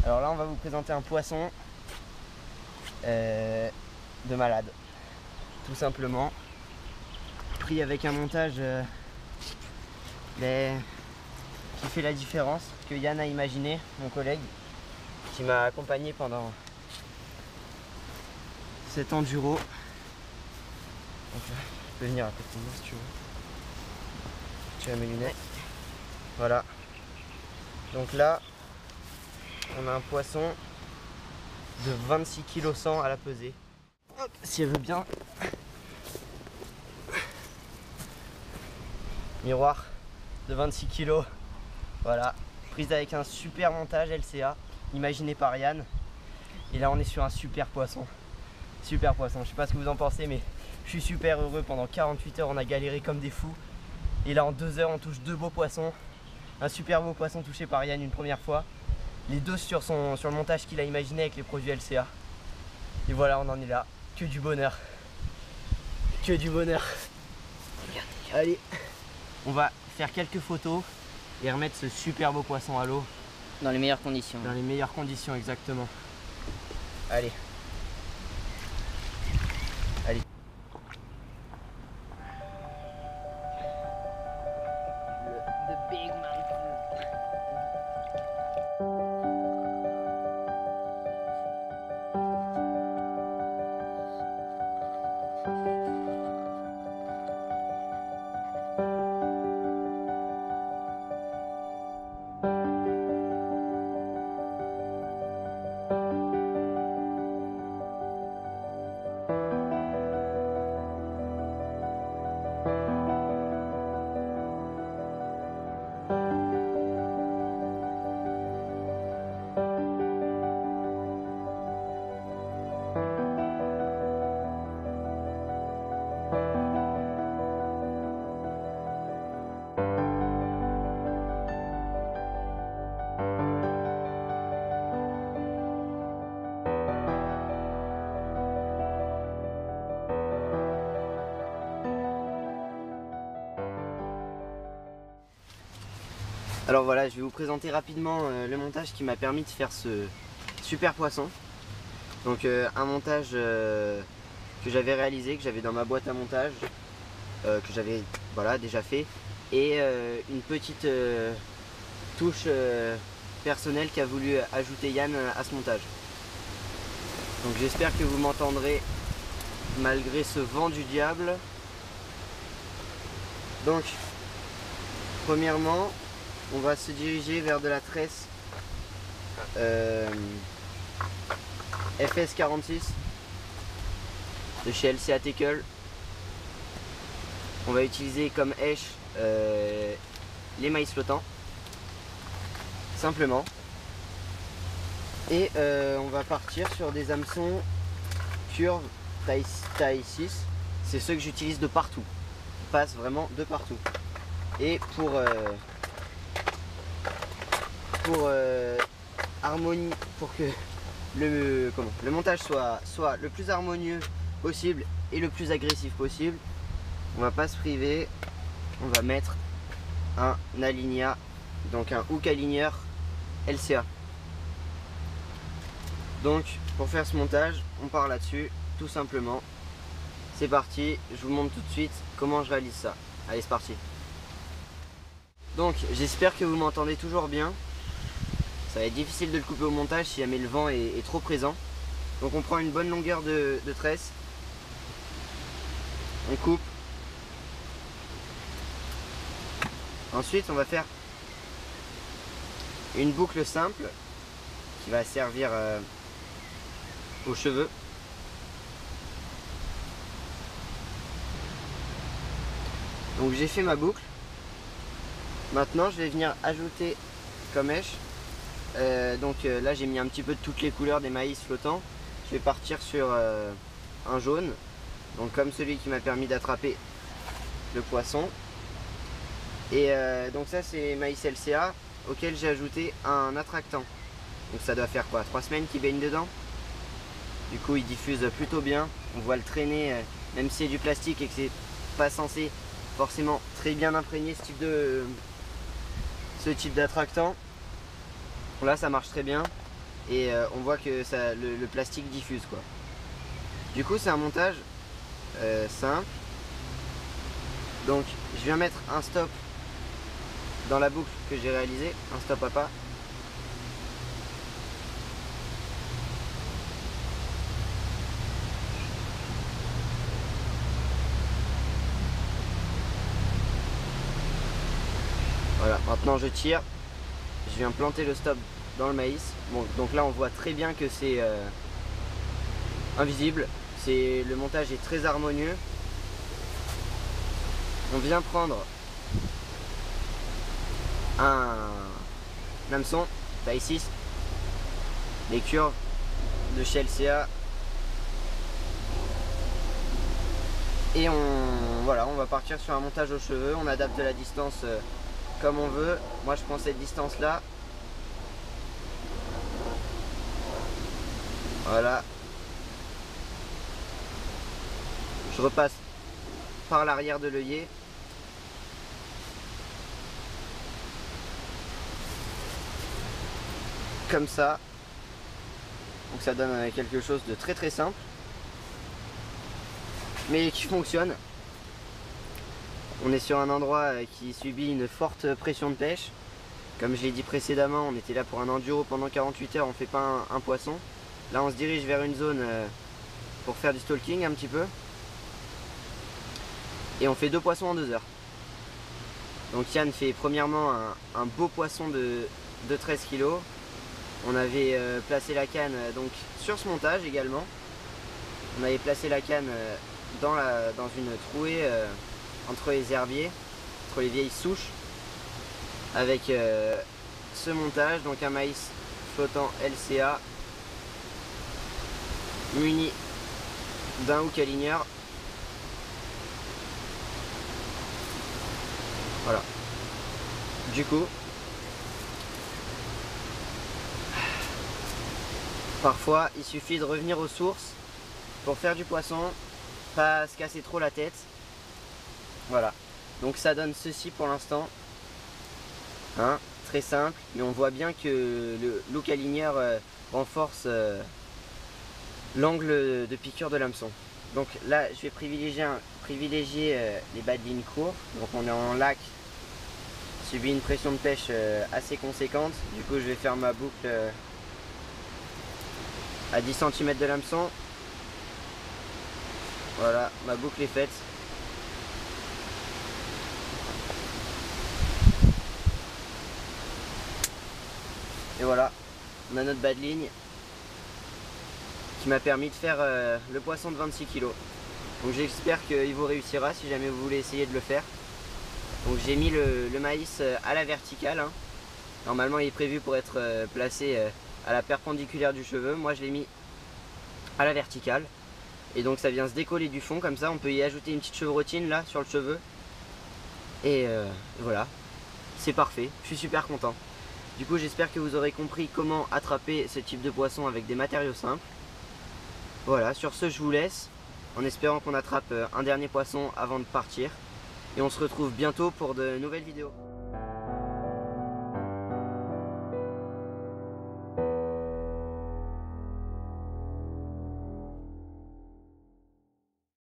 Alors là on va vous présenter un poisson de malade, tout simplement, pris avec un montage qui fait la différence, que Yann a imaginé, mon collègue, qui m'a accompagné pendant cet enduro. Donc, tu peux venir à côté de moi si tu veux. Tu as mes lunettes. Voilà. Donc là, on a un poisson de 26 kg 100 à la pesée. Hop, si elle veut bien. Miroir de 26 kg. Voilà. Prise avec un super montage LCA, imaginé par Yann. Et là, on est sur un super poisson. Super poisson. Je sais pas ce que vous en pensez, mais je suis super heureux. Pendant 48 heures, on a galéré comme des fous. Et là, en 2 heures, on touche 2 beaux poissons. Un super beau poisson touché par Yann une première fois. Les deux sur le montage qu'il a imaginé avec les produits LCA. Et voilà, on en est là. Que du bonheur. Que du bonheur. Allez, on va faire quelques photos et remettre ce super beau poisson à l'eau. Dans les meilleures conditions. Dans les meilleures conditions, exactement. Allez. Allez. The big mountain. Alors voilà, je vais vous présenter rapidement le montage qui m'a permis de faire ce super poisson. Donc un montage que j'avais réalisé, que j'avais dans ma boîte à montage, que j'avais déjà fait, et une petite touche personnelle qu'a voulu ajouter Yann à ce montage. Donc j'espère que vous m'entendrez malgré ce vent du diable. Donc premièrement, on va se diriger vers de la tresse FS46 de chez LCA Tackle. On va utiliser comme hèche les maïs flottants, simplement. Et on va partir sur des hameçons curve taille 6. C'est ceux que j'utilise de partout. Ils passent vraiment de partout. Et pour que le montage soit le plus harmonieux possible et le plus agressif possible, on va pas se priver, on va mettre un aligna, donc un hook aligneur LCA. Donc pour faire ce montage, on part là-dessus tout simplement. C'est parti, je vous montre tout de suite comment je réalise ça. Allez, c'est parti. Donc j'espère que vous m'entendez toujours bien. Ça va être difficile de le couper au montage si jamais le vent est trop présent. Donc on prend une bonne longueur de tresse. On coupe. Ensuite on va faire une boucle simple qui va servir aux cheveux. Donc j'ai fait ma boucle. Maintenant je vais venir ajouter comme mèche. Là j'ai mis un petit peu de toutes les couleurs des maïs flottants. Je vais partir sur un jaune, donc comme celui qui m'a permis d'attraper le poisson. Et donc ça c'est maïs LCA auquel j'ai ajouté un attractant. Donc ça doit faire quoi, 3 semaines qu'il baigne dedans. Du coup il diffuse plutôt bien. On voit le traîner, même si c'est du plastique et que c'est pas censé forcément très bien imprégner ce type d'attractant. Là ça marche très bien. et on voit que le plastique diffuse quoi. Du coup c'est un montage simple. Donc je viens mettre un stop dans la boucle que j'ai réalisé, un stop à pas. Voilà, maintenant je tire, je viens planter le stop dans le maïs. Bon, donc là on voit très bien que c'est invisible, le montage est très harmonieux. On vient prendre un hameçon taille 6, les curves de chez LCA, et voilà, on va partir sur un montage aux cheveux. On adapte la distance comme on veut. Moi je prends cette distance là, voilà, je repasse par l'arrière de l'œillet. Comme ça. Donc ça donne quelque chose de très très simple, mais qui fonctionne. On est sur un endroit qui subit une forte pression de pêche. Comme je l'ai dit précédemment, on était là pour un enduro pendant 48 heures, on fait pas un poisson. Là on se dirige vers une zone pour faire du stalking un petit peu. Et on fait 2 poissons en 2 heures. Donc Yann fait premièrement un beau poisson de 13 kg. On avait placé la canne donc sur ce montage également. On avait placé la canne dans une trouée entre les herbiers, entre les vieilles souches, avec ce montage, donc un maïs flottant LCA muni d'un hook aligneur. Voilà. Du coup, parfois il suffit de revenir aux sources pour faire du poisson, pas se casser trop la tête. Voilà, donc ça donne ceci pour l'instant, hein, très simple, mais on voit bien que le hook aligneur renforce l'angle de piqûre de l'hameçon. Donc là je vais privilégier les bas de ligne courts. Donc on est en lac, subit une pression de pêche assez conséquente. Du coup je vais faire ma boucle à 10 cm de l'hameçon. Voilà, ma boucle est faite. Et voilà, on a notre bas de ligne qui m'a permis de faire le poisson de 26 kg. Donc j'espère qu'il vous réussira si jamais vous voulez essayer de le faire. Donc j'ai mis le maïs à la verticale, hein. Normalement il est prévu pour être placé à la perpendiculaire du cheveu. Moi je l'ai mis à la verticale. Et donc ça vient se décoller du fond comme ça. On peut y ajouter une petite chevrotine là sur le cheveu. Et voilà, c'est parfait, je suis super content. Du coup j'espère que vous aurez compris comment attraper ce type de poisson avec des matériaux simples. Voilà, sur ce je vous laisse, en espérant qu'on attrape un dernier poisson avant de partir. Et on se retrouve bientôt pour de nouvelles vidéos.